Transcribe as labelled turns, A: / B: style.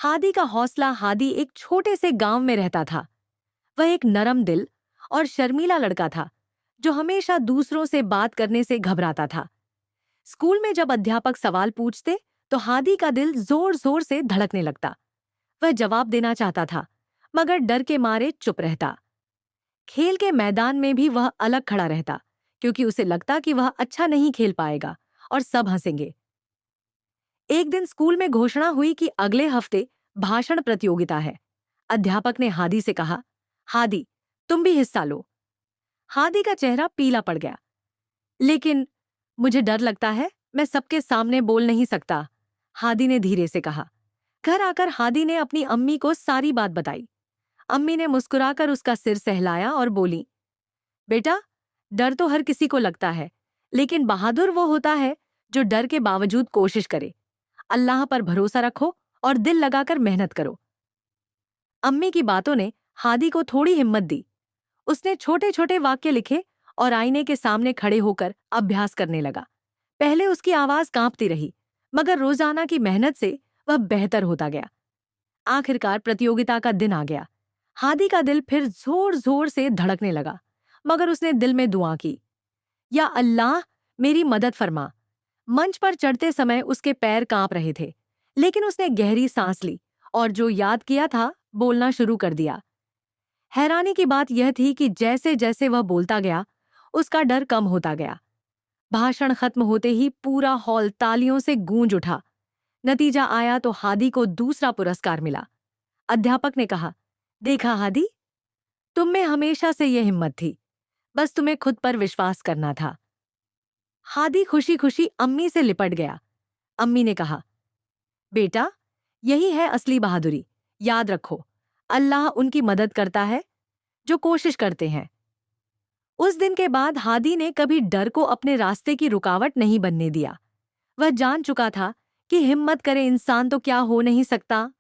A: हादी का हौसला। हादी एक छोटे से गांव में रहता था। वह एक नरम दिल और शर्मीला लड़का था जो हमेशा दूसरों से बात करने से घबराता था। स्कूल में जब अध्यापक सवाल पूछते तो हादी का दिल जोर जोर से धड़कने लगता। वह जवाब देना चाहता था मगर डर के मारे चुप रहता। खेल के मैदान में भी वह अलग खड़ा रहता क्योंकि उसे लगता कि वह अच्छा नहीं खेल पाएगा और सब हंसेंगे। एक दिन स्कूल में घोषणा हुई कि अगले हफ्ते भाषण प्रतियोगिता है। अध्यापक ने हादी से कहा, हादी, तुम भी हिस्सा लो। हादी का चेहरा पीला पड़ गया। लेकिन मुझे डर लगता है, मैं सबके सामने बोल नहीं सकता, हादी ने धीरे से कहा। घर आकर हादी ने अपनी अम्मी को सारी बात बताई। अम्मी ने मुस्कुराकर उसका सिर सहलाया और बोली, बेटा, डर तो हर किसी को लगता है, लेकिन बहादुर वो होता है जो डर के बावजूद कोशिश करे। अल्लाह पर भरोसा रखो और दिल लगाकर मेहनत करो। अम्मी की बातों ने हादी को थोड़ी हिम्मत दी। उसने छोटे छोटे वाक्य लिखे और आईने के सामने खड़े होकर अभ्यास करने लगा। पहले उसकी आवाज कांपती रही, मगर रोजाना की मेहनत से वह बेहतर होता गया। आखिरकार प्रतियोगिता का दिन आ गया। हादी का दिल फिर जोर जोर से धड़कने लगा, मगर उसने दिल में दुआ की, या अल्लाह, मेरी मदद फरमा। मंच पर चढ़ते समय उसके पैर कांप रहे थे, लेकिन उसने गहरी सांस ली और जो याद किया था बोलना शुरू कर दिया। हैरानी की बात यह थी कि जैसे जैसे वह बोलता गया, उसका डर कम होता गया। भाषण खत्म होते ही पूरा हॉल तालियों से गूंज उठा। नतीजा आया तो हादी को दूसरा पुरस्कार मिला। अध्यापक ने कहा, देखा हादी, तुम में हमेशा से यह हिम्मत थी, बस तुम्हें खुद पर विश्वास करना था। हादी खुशी खुशी अम्मी से लिपट गया। अम्मी ने कहा, बेटा, यही है असली बहादुरी। याद रखो, अल्लाह उनकी मदद करता है जो कोशिश करते हैं। उस दिन के बाद हादी ने कभी डर को अपने रास्ते की रुकावट नहीं बनने दिया। वह जान चुका था कि हिम्मत करे इंसान तो क्या हो नहीं सकता।